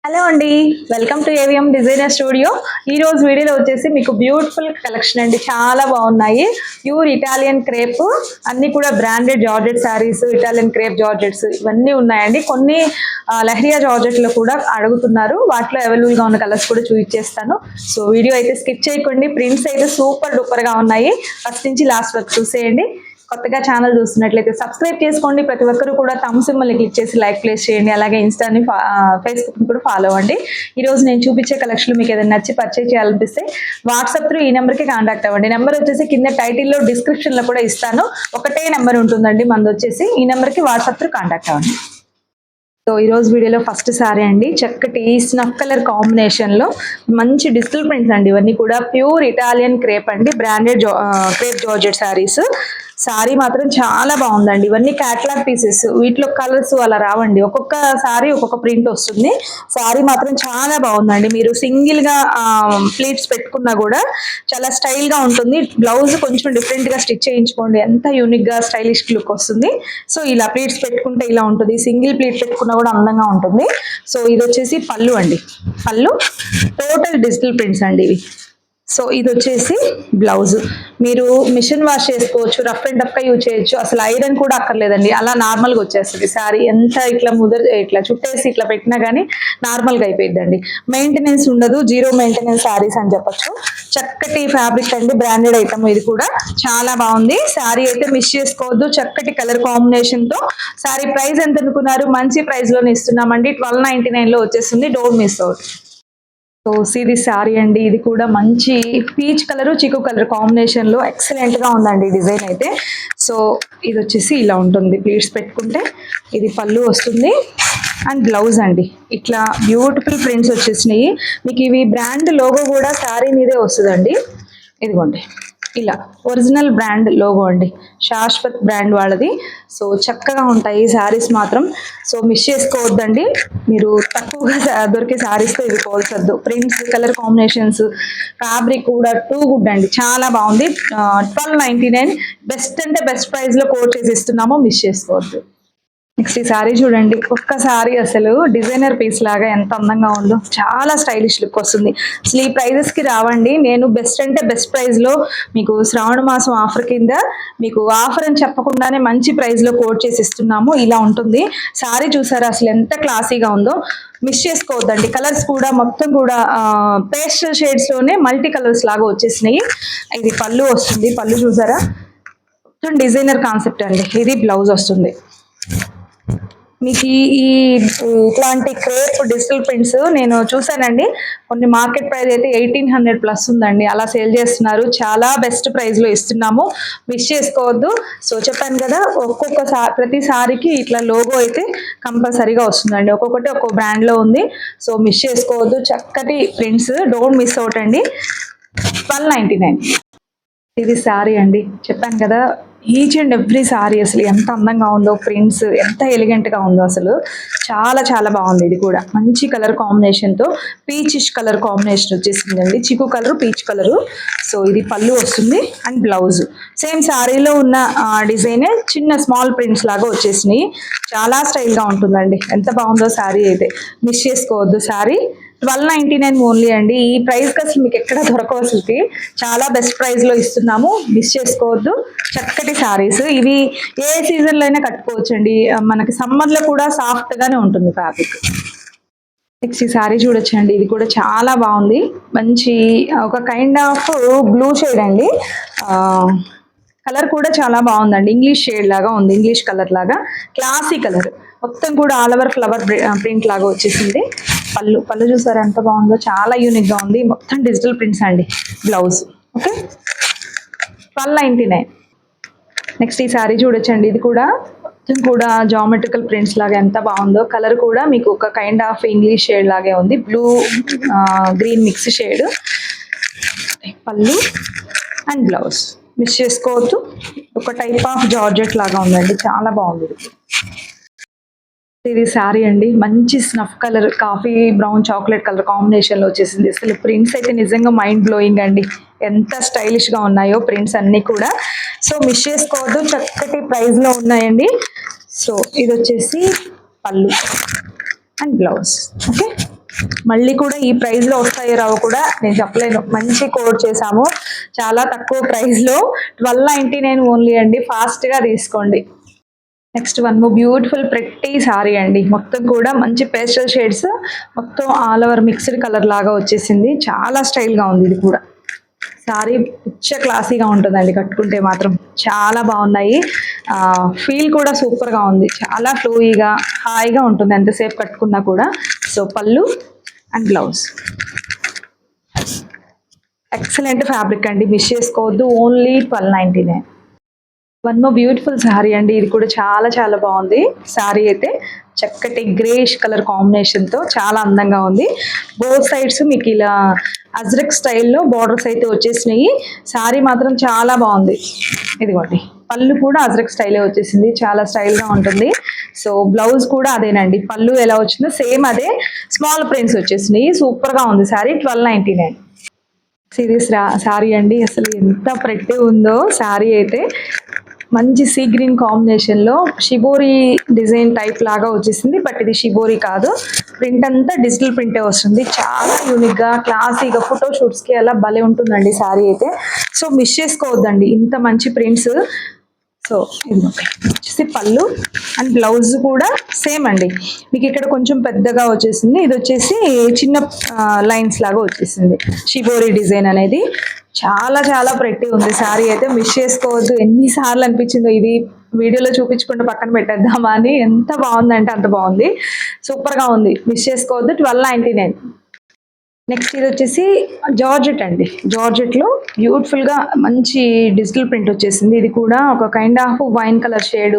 Hello అండి, welcome to AVM designer studio. ఈ రోజు వీడియోలో వచ్చేసి మీకు బ్యూటిఫుల్ కలెక్షన్ అండి, చాలా బాగున్నాయి. ప్యూర్ ఇటాలియన్ క్రేప్ అన్ని కూడా branded georgette saris, Italian crepe georgettes ఇవన్నీ ఉన్నాయండి. కొన్ని లెహరియా జార్జెట్ లో కూడా అడుగుతున్నారు, వాటిలో అవైలబుల్ గా ఉన్న కలర్స్ కూడా చూపించేస్తాను. సో వీడియో అయితే స్కిప్ చేయకండి, ప్రింట్స్ అయితే సూపర్ డూపర్ గా ఉన్నాయి. ఫస్ట్ నుంచి లాస్ట్ వరకు చూసేయండి. కొత్తగా ఛానల్ చూస్తున్నట్లయితే సబ్స్క్రైబ్ చేసుకోండి. ప్రతి ఒక్కరు కూడా థమ్స్ సింబల్ని క్లిక్ చేసి లైక్ ప్లేస్ చేయండి. అలాగే ఇన్స్టాని ఫేస్బుక్ని కూడా ఫాలో అవ్వండి. ఈ రోజు నేను చూపించే కలెక్షన్ మీకు ఏదైనా నచ్చి పర్చేజ్ చేయాలనిపిస్తే వాట్సాప్ త్రూ ఈ నెంబర్కి కాంటాక్ట్ అవ్వండి. నెంబర్ వచ్చేసి కింద టైటిల్లో డిస్క్రిప్షన్లో కూడా ఇస్తాను. ఒకటే నెంబర్ ఉంటుందండి మనది వచ్చేసి. ఈ నెంబర్కి వాట్సాప్ త్రూ కాంటాక్ట్ అవ్వండి. సో ఈరోజు వీడియోలో ఫస్ట్ సారీ అండి, చక్కటి స్నఫ్ కలర్ కాంబినేషన్లో మంచి డిజిటల్ ప్రింట్స్ అండి. ఇవన్నీ కూడా ప్యూర్ ఇటాలియన్ క్రేప్ అండి, branded crepe georgette saris. Sorry మాత్రం చాలా బాగుందండి. ఇవన్నీ క్యాటలాగ్ పీసెస్, వీటిలో కలర్స్ అలా రావండి. ఒక్కొక్క సారీ ఒక్కొక్క ప్రింట్ వస్తుంది. సారీ మాత్రం చాలా బాగుందండి. మీరు సింగిల్ గా ప్లీట్స్ పెట్టుకున్నా కూడా చాలా స్టైల్ గా ఉంటుంది. బ్లౌజ్ కొంచెం డిఫరెంట్ గా స్టిచ్ చేయించుకోండి, ఎంత యూనిక్ గా స్టైలిష్ లుక్ వస్తుంది. సో ఇలా ప్లీట్స్ పెట్టుకుంటే ఇలా ఉంటుంది, సింగిల్ ప్లీట్ పెట్టుకున్నా కూడా అందంగా ఉంటుంది. సో ఇది వచ్చేసి పళ్ళు అండి, పళ్ళు టోటల్ డిజిటల్ ప్రింట్స్ అండి ఇవి. సో ఇది వచ్చేసి బ్లౌజ్. మీరు మిషన్ వాష్ చేసుకోవచ్చు, రఫ్ అండ్ టఫ్ గా యూజ్ చేయొచ్చు, అసలు ఐరన్ కూడా అక్కర్లేదండి. అలా నార్మల్ గా వచ్చేస్తుంది శారీ. ఎంత ఇట్లా ఇట్లా చుట్టేసి ఇట్లా పెట్టినా కానీ నార్మల్ గా అయిపోయిందండి. మెయింటెనెన్స్ ఉండదు, జీరో మెయింటెనెన్స్ శారీస్ అని చెప్పొచ్చు. చక్కటి ఫ్యాబ్రిక్ అండి, బ్రాండెడ్ ఐటమ్. ఇది కూడా చాలా బాగుంది. శారీ అయితే మిస్ చేసుకోవద్దు, చక్కటి కలర్ కాంబినేషన్ తో. శారీ ప్రైస్ ఎంత అనుకున్నారు? మంచి ప్రైస్ లోనే ఇస్తున్నామండి, 1299 లో వచ్చేస్తుంది. Don't miss out. సో ఇది శారీ అండి, ఇది కూడా మంచి పీచ్ కలర్ చిక్కు కలర్ కాంబినేషన్ లో ఎక్సలెంట్ గా ఉందండి డిజైన్ అయితే. సో ఇది వచ్చేసి ఇలా ఉంటుంది, ప్లీట్స్ పెట్టుకుంటే. ఇది పళ్ళు వస్తుంది అండ్ బ్లౌజ్ అండి. ఇట్లా బ్యూటిఫుల్ ప్రింట్స్ వచ్చేసినాయి మీకు. ఇవి బ్రాండ్ లోగో కూడా శారీ మీదే వస్తుందండి. ఇదిగోండి ఇలా ఒరిజినల్ బ్రాండ్ లోగో అండి, శాశ్వత్ బ్రాండ్ వాళ్ళది. సో చక్కగా ఉంటాయి శారీస్ మాత్రం. సో మిస్ చేసుకోవద్దండి, మీరు తక్కువగా దొరికే శారీస్తో ఇది పోల్చొద్దు. ప్రింట్స్, కలర్ కాంబినేషన్స్, ఫ్యాబ్రిక్ కూడా టూ గుడ్ అండి, చాలా బాగుంది. 1299 బెస్ట్ అంటే బెస్ట్ ప్రైస్లో కోట్ చేసి ఇస్తున్నాము, మిస్ చేసుకోవద్దు. నెక్స్ట్ ఈ సారీ చూడండి, ఒక్కసారి అసలు డిజైనర్ పీస్ లాగా ఎంత అందంగా ఉందో, చాలా స్టైలిష్ లుక్ వస్తుంది. అసలు ఈ ప్రైజెస్ కి రావండి. నేను బెస్ట్ అంటే బెస్ట్ ప్రైస్ లో మీకు శ్రావణ మాసం ఆఫర్ కింద మీకు ఆఫర్ అని చెప్పకుండానే మంచి ప్రైస్ లో కోట్ చేసి ఇస్తున్నాము. ఇలా ఉంటుంది సారీ. చూసారా అసలు ఎంత క్లాసీగా ఉందో, మిస్ చేసుకోవద్దండి. కలర్స్ కూడా మొత్తం కూడా పేస్టల్ షేడ్స్ లోనే మల్టీ కలర్స్ లాగా వచ్చేసినాయి. ఇది పళ్ళు వస్తుంది, పళ్ళు చూసారా మొత్తం డిజైనర్ కాన్సెప్ట్ అండి. ఇది బ్లౌజ్ వస్తుంది మీకు. ఈ ఇట్లాంటి క్రేప్ డిజిటల్ ప్రింట్స్ నేను చూసానండి, కొన్ని మార్కెట్ ప్రైస్ అయితే 1800+ ఉందండి. అలా సేల్ చేస్తున్నారు, చాలా బెస్ట్ ప్రైస్లో ఇస్తున్నాము, మిస్ చేసుకోవద్దు. సో చెప్పాను కదా, ప్రతి సారీకి ఇట్లా లోగో అయితే కంపల్సరీగా వస్తుందండి. ఒక్కొక్కటి ఒక్కో బ్రాండ్లో ఉంది. సో మిస్ చేసుకోవద్దు, చక్కటి ప్రింట్స్, డోంట్ మిస్ అవుట్ అండి. 1299. ఇది శారీ అండి, చెప్పాను కదా, ఈచ్ అండ్ ఎవ్రీ సారీ అసలు ఎంత అందంగా ఉందో, ప్రింట్స్ ఎంత ఎలిగెంట్గా ఉందో, అసలు చాలా చాలా బాగుంది. ఇది కూడా మంచి కలర్ కాంబినేషన్తో పీచిష్ కలర్ కాంబినేషన్ వచ్చేసిందండి, చిక్కు కలరు పీచ్ కలరు. సో ఇది పళ్ళు వస్తుంది అండ్ బ్లౌజ్ సేమ్ శారీలో ఉన్న డిజైనే చిన్న స్మాల్ ప్రింట్స్ లాగా వచ్చేసినాయి. చాలా స్టైల్గా ఉంటుందండి, ఎంత బాగుందో శారీ అయితే. మిస్ చేసుకోవద్దు శారీ. 1299 ఓన్లీ అండి. ఈ ప్రైస్కి అసలు మీకు ఎక్కడ దొరకవు, అసలుకి చాలా బెస్ట్ ప్రైస్లో ఇస్తున్నాము, మిస్ చేసుకోవద్దు. చక్కటి శారీస్ ఇవి, ఏ సీజన్లో అయినా కట్టుకోవచ్చు అండి. మనకి సమ్మర్లో కూడా సాఫ్ట్గానే ఉంటుంది ఫ్యాబ్రిక్. నెక్స్ట్ ఈ శారీ చూడొచ్చండి, ఇది కూడా చాలా బాగుంది. మంచి ఒక కైండ్ ఆఫ్ బ్లూ షేడ్ అండి. కలర్ కూడా చాలా బాగుందండి, ఇంగ్లీష్ షేడ్ లాగా ఉంది, ఇంగ్లీష్ కలర్ లాగా క్లాసీ కలర్. మొత్తం కూడా ఆల్ ఓవర్ ఫ్లవర్ ప్రింట్ లాగా వచ్చేసింది. పళ్ళు చూసారా ఎంత బాగుందో, చాలా యూనిక్గా ఉంది. మొత్తం డిజిటల్ ప్రింట్స్ అండి. Blouse okay, 1299. నెక్స్ట్ ఈ శారీ చూడొచ్చండి, ఇది కూడా మొత్తం కూడా జామెట్రికల్ ప్రింట్స్ లాగా ఎంత బాగుందో. కలర్ కూడా మీకు ఒక కైండ్ ఆఫ్ ఇంగ్లీష్ షేడ్ లాగే ఉంది, బ్లూ గ్రీన్ మిక్స్ షేడ్. పళ్ళు అండ్ బ్లౌజ్ మిస్ చేసుకోవద్దు. ఒక టైప్ ఆఫ్ జార్జెట్ లాగా ఉందండి, చాలా బాగుంది. ఇది శారీ అండి, మంచి snuff colour, coffee brown chocolate colour కాంబినేషన్లో వచ్చేసింది. అసలు ప్రింట్స్ అయితే నిజంగా మైండ్ బ్లోయింగ్ అండి, ఎంత స్టైలిష్గా ఉన్నాయో ప్రింట్స్ అన్నీ కూడా. సో మిస్ చేసుకోవద్దు, చక్కటి ప్రైస్లో ఉన్నాయండి. సో ఇది వచ్చేసి పళ్ళు అండ్ బ్లౌజ్ ఓకే. మళ్ళీ కూడా ఈ ప్రైస్ లో వస్తాయో రావో కూడా నేను చెప్పలేను. మంచి కోడ్ చేసాము, చాలా తక్కువ ప్రైస్ లో 1299 ఓన్లీ అండి. ఫాస్ట్ గా తీసుకోండి. Next one more beautiful pretty sorry అండి. మొత్తం కూడా మంచి పేస్టల్ షేడ్స్, మొత్తం ఆల్ ఓవర్ మిక్స్డ్ కలర్ లాగా వచ్చేసింది. చాలా స్టైల్ గా ఉంది ఇది కూడా. సారీ పిచ్చ క్లాసీగా ఉంటుందండి, కట్టుకుంటే మాత్రం చాలా బాగున్నాయి. ఫీల్ కూడా సూపర్గా ఉంది, చాలా ఫ్లోయిగా హాయిగా ఉంటుంది ఎంతసేపు కట్టుకున్నా కూడా. సో పళ్ళు అండ్ బ్లౌజ్ ఎక్సలెంట్ ఫ్యాబ్రిక్ అండి, మిస్ చేసుకోవద్దు. Only 1299. One more beautiful sari అండి. ఇది కూడా చాలా చాలా బాగుంది. శారీ అయితే చక్కటి గ్రేష్ కలర్ కాంబినేషన్ తో చాలా అందంగా ఉంది. బోత్ సైడ్స్ మీకు ఇలా అజ్రక్ స్టైల్లో బార్డర్స్ అయితే వచ్చేసినాయి. శారీ మాత్రం చాలా బాగుంది. ఇదిగోండి పళ్ళు కూడా అజ్రక్ స్టైలే వచ్చేసింది, చాలా స్టైల్ గా ఉంటుంది. సో బ్లౌజ్ కూడా అదేనండి, పళ్ళు ఎలా వచ్చిందో సేమ్ అదే, స్మాల్ ప్రింట్స్ వచ్చేసినాయి. సూపర్ గా ఉంది శారీ. 1299 సిరీస్ శారీ అండి. అసలు ఎంత ప్రెట్టి ఉందో శారీ అయితే. మంచి సీ గ్రీన్ కాంబినేషన్ లో షిబోరి డిజైన్ టైప్ లాగా వచ్చేసింది. బట్ ఇది షిబోరి కాదు, ప్రింట్ అంతా డిజిటల్ ప్రింటే వస్తుంది. చాలా యూనిక్ గా క్లాసీగా ఫోటో షూట్స్ కి అలా భలే ఉంటుందండి శారీ అయితే. సో మిస్ చేసుకోవద్దండి ఇంత మంచి ప్రింట్స్. సో ఇది వచ్చేసి పళ్ళు అండ్ బ్లౌజ్ కూడా సేమ్ అండి. మీకు ఇక్కడ కొంచెం పెద్దగా వచ్చేసింది, ఇది వచ్చేసి చిన్న లైన్స్ లాగా వచ్చేసింది. షిబోరి డిజైన్ అనేది చాలా చాలా ప్రెట్టి ఉంది శారీ అయితే. మిస్ చేసుకోవద్దు. ఎన్నిసార్లు అనిపించిందో ఇది వీడియోలో చూపించకుండా పక్కన పెట్టేద్దామా అని. ఎంత బాగుందంటే అంత బాగుంది, సూపర్ గా ఉంది. మిస్ చేసుకోవద్దు. 1299. నెక్స్ట్ ఇది వచ్చేసి జార్జెట్ అండి. జార్జెట్ లో బ్యూటిఫుల్ గా మంచి డిజిటల్ ప్రింట్ వచ్చేసింది. ఇది కూడా ఒక kind of wine colour shade,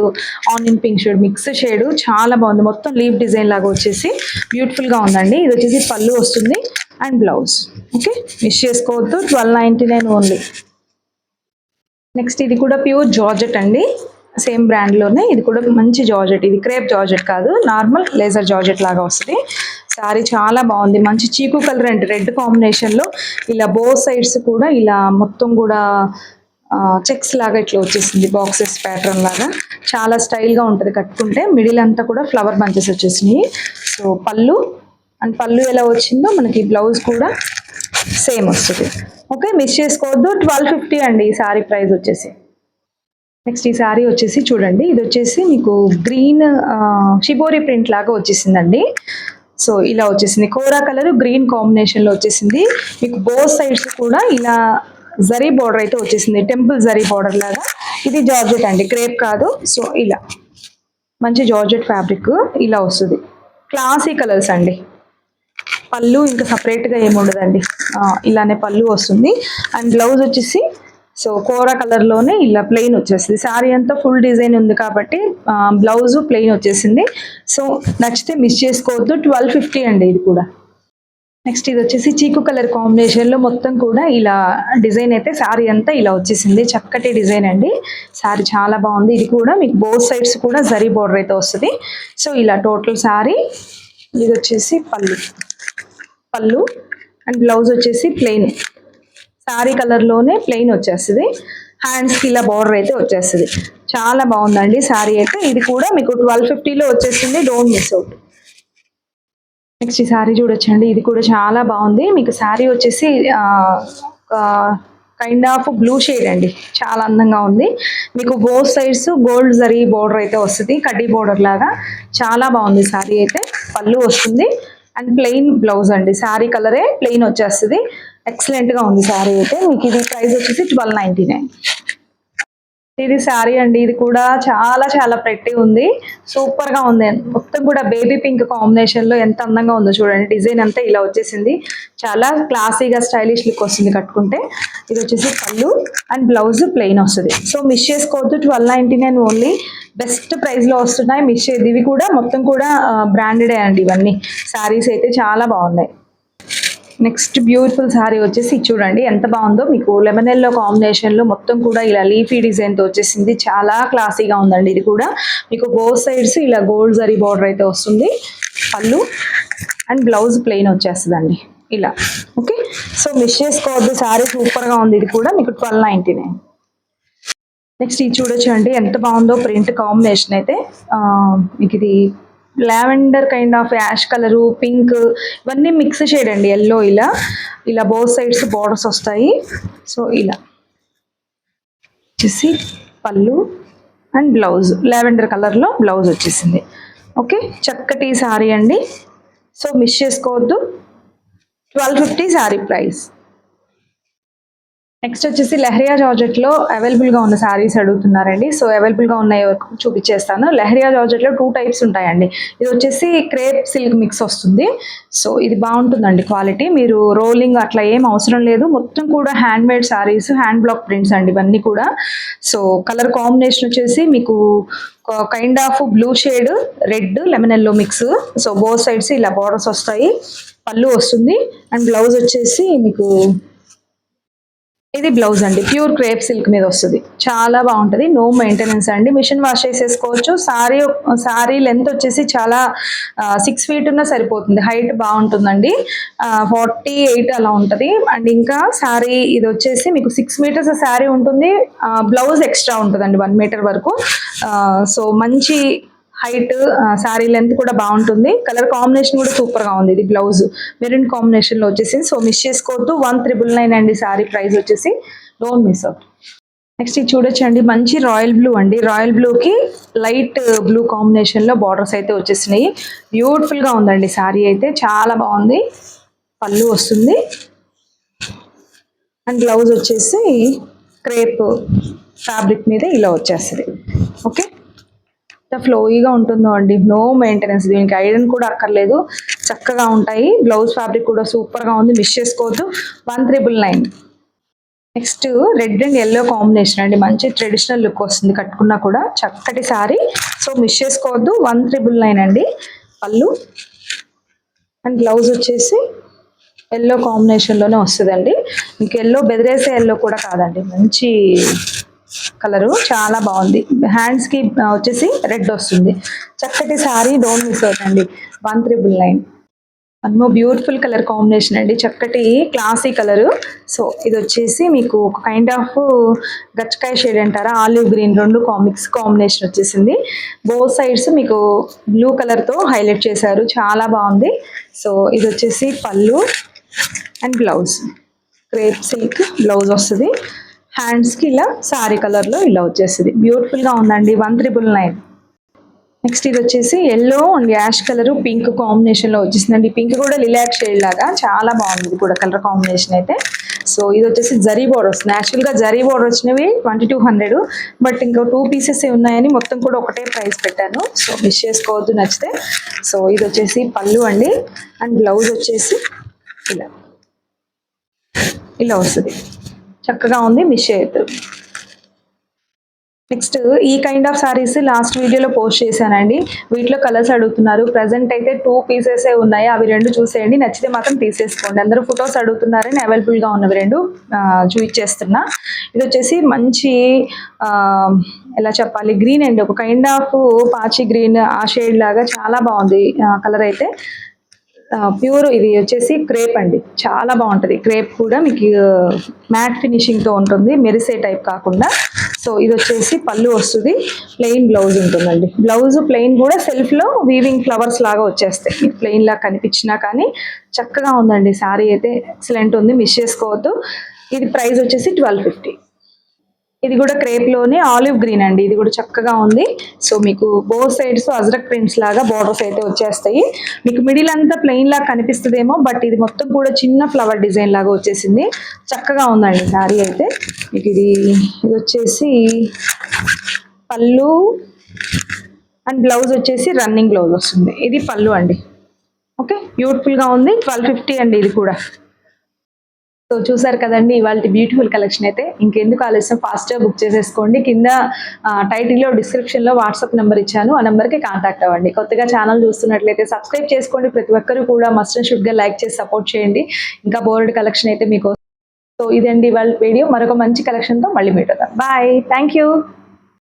onion pink shade, mix shade, చాలా బాగుంది. మొత్తం లీవ్ డిజైన్ లాగా వచ్చేసి బ్యూటిఫుల్ గా ఉందండి. ఇది వచ్చేసి పళ్ళు వస్తుంది అండ్ బ్లౌజ్. ఓకే, మిస్ చేసుకోవద్దు. 1299 ఓన్లీ. నెక్స్ట్ ఇది కూడా ప్యూర్ జార్జెట్ అండి, సేమ్ బ్రాండ్ లోనే. ఇది కూడా మంచి జార్జెట్, ఇది క్రేప్ జార్జెట్ కాదు, నార్మల్ లేజర్ జార్జెట్ లాగా వస్తుంది. శారీ చాలా బాగుంది. మంచి చీకు కలర్ అండ్ రెడ్ కాంబినేషన్ లో ఇలా బోత్ సైడ్స్ కూడా ఇలా మొత్తం కూడా చెక్స్ లాగా ఇట్లా వచ్చేసింది, బాక్సెస్ ప్యాటర్న్ లాగా. చాలా స్టైల్ గా ఉంటుంది కట్టుకుంటే. మిడిల్ అంతా కూడా ఫ్లవర్ బంచెస్ వచ్చేసినాయి. సో పళ్ళు అండ్ పళ్ళు ఎలా వచ్చిందో మనకి బ్లౌజ్ కూడా సేమ్ వస్తుంది. ఓకే, మిస్ చేసుకోవద్దు. 1250 అండి ఈ శారీ ప్రైస్ వచ్చేసి. నెక్స్ట్ ఈ శారీ వచ్చేసి చూడండి, ఇది వచ్చేసి మీకు గ్రీన్ షిబోరి ప్రింట్ లాగా వచ్చేసిందండి. సో ఇలా వచ్చేసింది, కోరా కలర్ గ్రీన్ కాంబినేషన్ లో వచ్చేసింది. మీకు బోత్ సైడ్స్ కూడా ఇలా జరీ బార్డర్ అయితే వచ్చేసింది, టెంపుల్ జరీ బార్డర్ లాగా. ఇది జార్జెట్ అండి, క్రేప్ కాదు. సో ఇలా మంచి జార్జెట్ ఫ్యాబ్రిక్ ఇలా వస్తుంది. క్లాసీ కలర్స్ అండి. పళ్ళు ఇంకా సపరేట్గా ఏముండదండి, ఇలానే పళ్ళు వస్తుంది. అండ్ బ్లౌజ్ వచ్చేసి సో కోరా కలర్లోనే ఇలా ప్లెయిన్ వచ్చేసింది. శారీ అంతా ఫుల్ డిజైన్ ఉంది కాబట్టి బ్లౌజ్ ప్లెయిన్ వచ్చేసింది. సో నచ్చితే మిస్ చేసుకోవద్దు. 1250 అండి ఇది కూడా. నెక్స్ట్ ఇది వచ్చేసి చీకు కలర్ కాంబినేషన్లో మొత్తం కూడా ఇలా డిజైన్ అయితే శారీ అంతా ఇలా వచ్చేసింది. చక్కటి డిజైన్ అండి, శారీ చాలా బాగుంది. ఇది కూడా మీకు బోత్ సైడ్స్ కూడా జరీ బార్డర్ అయితే వస్తుంది. సో ఇలా టోటల్ శారీ. ఇది వచ్చేసి పళ్ళు అండ్ బ్లౌజ్ వచ్చేసి ప్లెయిన్, శారీ కలర్లోనే ప్లెయిన్ వచ్చేస్తుంది. హ్యాండ్స్కి ఇలా బార్డర్ అయితే వచ్చేస్తుంది. చాలా బాగుందండి శారీ అయితే. ఇది కూడా మీకు 1250లో వచ్చేసింది, డోంట్ మిస్ అవుట్. నెక్స్ట్ ఈ శారీ చూడొచ్చండి, ఇది కూడా చాలా బాగుంది. మీకు శారీ వచ్చేసి కైండ్ ఆఫ్ బ్లూ షేడ్ అండి, చాలా అందంగా ఉంది. మీకు both sides gold zari border అయితే వస్తుంది, కడ్డీ బార్డర్ లాగా. చాలా బాగుంది శారీ అయితే. పళ్ళు వస్తుంది అండ్ ప్లెయిన్ బ్లౌజ్ అండి, శారీ కలరే ప్లెయిన్ వచ్చేస్తుంది. ఎక్సలెంట్ గా ఉంది శారీ అయితే. మీకు ఇది ప్రైస్ వచ్చేసి 1299. ఇది శారీ అండి, ఇది కూడా చాలా చాలా ప్రెట్టి ఉంది, సూపర్ గా ఉంది. మొత్తం కూడా బేబీ పింక్ కాంబినేషన్ లో ఎంత అందంగా ఉందో చూడండి. డిజైన్ అంతా ఇలా వచ్చేసింది, చాలా క్లాసీగా స్టైలిష్ లుక్ వస్తుంది కట్టుకుంటే. ఇది వచ్చేసి పళ్ళు అండ్ బ్లౌజ్ ప్లెయిన్ వస్తుంది. సో మిస్ చేసుకోవద్దు. 1299 ఓన్లీ. బెస్ట్ ప్రైస్ లో వస్తున్నాయి, మిస్ చేయదు. ఇవి కూడా మొత్తం కూడా బ్రాండెడే అండి ఇవన్నీ. శారీస్ అయితే చాలా బాగున్నాయి. నెక్స్ట్ బ్యూటిఫుల్ శారీ వచ్చేసి చూడండి ఎంత బాగుందో. మీకు లెమన్ ఎల్లో కాంబినేషన్ లో మొత్తం కూడా ఇలా లీఫీ డిజైన్ తో వచ్చేసింది. చాలా క్లాసీగా ఉందండి. ఇది కూడా మీకు బోత్ సైడ్స్ ఇలా గోల్డ్ జరీ బార్డర్ అయితే వస్తుంది. పళ్ళు అండ్ బ్లౌజ్ ప్లెయిన్ వచ్చేస్తుందండి ఇలా. ఓకే, సో మిస్ చేసుకోవద్దు, శారీ సూపర్ గా ఉంది. ఇది కూడా మీకు 1299. నెక్స్ట్ ఇది చూడొచ్చు అండి ఎంత బాగుందో ప్రింట్ కాంబినేషన్ అయితే. మీకు ఇది lavender kind of ash colour, pink, ఇవన్నీ మిక్స్ షేడ్ అండి. ఎల్లో ఇలా బోత్ సైడ్స్ బార్డర్స్ వస్తాయి. సో ఇలా వచ్చేసి పళ్ళు అండ్ బ్లౌజ్ లావెండర్ కలర్లో బ్లౌజ్ వచ్చేసింది. ఓకే, చక్కటి శారీ అండి. సో మిస్ చేసుకోవద్దు. 1250 శారీ ప్రైస్. నెక్స్ట్ వచ్చేసి లెహరియా జార్జెట్లో అవైలబుల్గా ఉన్న శారీస్ అడుగుతున్నారండి. సో అవైలబుల్గా ఉన్నాయి చూపించేస్తాను. లెహరియా జార్జెట్లో 2 టైప్స్ ఉంటాయండి. ఇది వచ్చేసి క్రేప్ సిల్క్ మిక్స్ వస్తుంది. సో ఇది బాగుంటుందండి క్వాలిటీ. మీరు రోలింగ్ అట్లా ఏం అవసరం లేదు. మొత్తం కూడా hand made saris, hand block prints అండి ఇవన్నీ కూడా. సో కలర్ కాంబినేషన్ వచ్చేసి మీకు kind of blue shade, red, lemon yellow mix. So both sides ఇలా బార్డర్స్ వస్తాయి. పళ్ళు వస్తుంది అండ్ బ్లౌజ్ వచ్చేసి మీకు ఇది బ్లౌజ్ అండి. ప్యూర్ క్రేప్ సిల్క్ మీద వస్తుంది. చాలా బాగుంటుంది. నో మెయింటెనెన్స్ అండి. మిషన్ వాష్ చేసేసుకోవచ్చు. సారీ లెంత్ వచ్చేసి చాలా 6 feet ఉన్నా సరిపోతుంది. హైట్ బాగుంటుందండి. 48 అలా ఉంటుంది. అండ్ ఇంకా శారీ ఇది వచ్చేసి మీకు 6 meters శారీ ఉంటుంది. బ్లౌజ్ ఎక్స్ట్రా ఉంటుందండి 1 meter వరకు. సో మంచి హైట్, శారీ లెంత్ కూడా బాగుంటుంది. కలర్ కాంబినేషన్ కూడా సూపర్గా ఉంది. ఇది బ్లౌజ్ మెరూన్ కాంబినేషన్లో వచ్చేసింది. సో మిస్ చేసుకోవద్దు. 1999 అండి శారీ ప్రైస్ వచ్చేసి. Don't miss out. నెక్స్ట్ ఇది చూడొచ్చండి, మంచి రాయల్ బ్లూ అండి. రాయల్ బ్లూకి లైట్ బ్లూ కాంబినేషన్లో బార్డర్స్ అయితే వచ్చేసినాయి. బ్యూటిఫుల్గా ఉందండి శారీ అయితే, చాలా బాగుంది. పళ్ళు వస్తుంది అండ్ బ్లౌజ్ వచ్చేసి క్రేప్ ఫ్యాబ్రిక్ మీద ఇలా వచ్చేస్తుంది. ఓకే, ఫ్లోయిగా ఉంటుందో అండి. No maintenance. దీనికి ఐరన్ కూడా అక్కర్లేదు. చక్కగా ఉంటాయి. బ్లౌజ్ ఫ్యాబ్రిక్ కూడా సూపర్గా ఉంది. మిస్ చేసుకోవద్దు. 1399. Next red and yellow combination అండి. మంచి ట్రెడిషనల్ లుక్ వస్తుంది కట్టుకున్నా కూడా. చక్కటి శారీ. సో మిస్ చేసుకోవద్దు. 1399 అండి. పళ్ళు అండ్ బ్లౌజ్ వచ్చేసి ఎల్లో కాంబినేషన్లోనే వస్తుందండి. మీకు ఎల్లో బెదిరేసే ఎల్లో కూడా కాదండి. మంచి కలరు, చాలా బాగుంది. హ్యాండ్స్ కి వచ్చేసి రెడ్ వస్తుంది. చక్కటి శారీ. డోంట్ మిస్ అవుట్ అండి. 1399. అన్నో బ్యూటిఫుల్ కలర్ కాంబినేషన్ అండి. చక్కటి క్లాసీ కలరు. సో ఇది వచ్చేసి మీకు ఒక కైండ్ ఆఫ్ గచ్చకాయ షేడ్ అంటారా, ఆలివ్ గ్రీన్, రెండు మిక్స్ కాంబినేషన్ వచ్చేసింది. బోత్ సైడ్స్ మీకు బ్లూ కలర్తో హైలైట్ చేశారు. చాలా బాగుంది. సో ఇది వచ్చేసి పళ్ళు and blouse crepe silk blouse వస్తుంది. హ్యాండ్స్కి ఇలా శారీ కలర్లో ఇలా వచ్చేస్తుంది. బ్యూటిఫుల్గా ఉందండి. 1399. నెక్స్ట్ ఇది వచ్చేసి yellow and ash colour pink కాంబినేషన్లో వచ్చేసిందండి. పింక్ కూడా లిలాక్ షేడ్ లాగా చాలా బాగుంది. ఇది కూడా కలర్ కాంబినేషన్ అయితే. సో ఇది వచ్చేసి జరీ బోర్డర్ వస్తుంది. యాక్చువల్గా జరీ బోర్డర్ వచ్చినవి 2200, బట్ ఇంకా 2 pieces ఉన్నాయని మొత్తం కూడా ఒకటే ప్రైస్ పెట్టాను. సో మిస్ చేసుకోవద్దు నచ్చితే. సో ఇది వచ్చేసి పళ్ళు అండి అండ్ బ్లౌజ్ వచ్చేసి ఇలా వస్తుంది. చక్కగా ఉంది. మిస్ చేయొద్దు. నెక్స్ట్ ఈ కైండ్ ఆఫ్ సారీస్ లాస్ట్ వీడియోలో పోస్ట్ చేశానండి. వీటిలో కలర్స్ అడుగుతున్నారు. ప్రజెంట్ అయితే 2 pieces ఉన్నాయి. అవి 2 చూసేయండి. నచ్చితే మాత్రం తీసేసుకోండి. అందరూ ఫొటోస్ అడుగుతున్నారని అవైలబుల్గా ఉన్నవి 2 చూపించేస్తున్నా. ఇది వచ్చేసి మంచి ఎలా చెప్పాలి, గ్రీన్ అండి. ఒక కైండ్ ఆఫ్ పాచి గ్రీన్, ఆ షేడ్ లాగా చాలా బాగుంది కలర్ అయితే. ప్యూర్ ఇది వచ్చేసి క్రేప్ అండి. చాలా బాగుంటుంది. క్రేప్ కూడా మీకు మ్యాట్ ఫినిషింగ్తో ఉంటుంది, మెరిసే టైప్ కాకుండా. సో ఇది వచ్చేసి పళ్ళు వస్తుంది. ప్లెయిన్ బ్లౌజ్ ఉంటుందండి. బ్లౌజ్ ప్లెయిన్ కూడా సెల్ఫ్లో వీవింగ్ ఫ్లవర్స్ లాగా వచ్చేస్తాయి. మీకు ప్లెయిన్ లాగా కనిపించినా కానీ చక్కగా ఉందండి. శారీ అయితే ఎక్సలెంట్ ఉంది. మిస్ చేసుకోవద్దు. ఇది ప్రైస్ వచ్చేసి 1250. ఇది కూడా క్రేప్లోనే ఆలివ్ గ్రీన్ అండి. ఇది కూడా చక్కగా ఉంది. సో మీకు బోత్ సైడ్స్ అజ్రక్ ప్రింట్స్ లాగా బార్డర్స్ అయితే వచ్చేస్తాయి. మీకు మిడిల్ అంతా ప్లెయిన్ లాగా కనిపిస్తుందేమో, బట్ ఇది మొత్తం కూడా చిన్న ఫ్లవర్ డిజైన్ లాగా వచ్చేసింది. చక్కగా ఉందండి శారీ అయితే. మీకు ఇది వచ్చేసి పళ్ళు అండ్ బ్లౌజ్ వచ్చేసి రన్నింగ్ బ్లౌజ్ వస్తుంది. ఇది పళ్ళు అండి. ఓకే, బ్యూటిఫుల్గా ఉంది. 1250 అండి ఇది కూడా. సో చూసారు కదండి ఇవాళ బ్యూటిఫుల్ కలెక్షన్ అయితే. ఇంకెందుకు ఆలస్యం, ఫాస్ట్గా బుక్ చేసేసుకోండి. కింద టైటిల్లో డిస్క్రిప్షన్లో వాట్సాప్ నెంబర్ ఇచ్చాను. ఆ నెంబర్కి కాంటాక్ట్ అవ్వండి. కొత్తగా ఛానల్ చూస్తున్నట్లయితే సబ్స్క్రైబ్ చేసుకోండి. ప్రతి ఒక్కరు కూడా మస్ట్ అండ్ షుడ్గా లైక్ చేసి సపోర్ట్ చేయండి. ఇంకా బోర్డ్ కలెక్షన్ అయితే మీకు. సో ఇదండి ఇవాళ వీడియో. మరొక మంచి కలెక్షన్తో మళ్ళీ మీట్ అవుతాం. బాయ్. Thank you.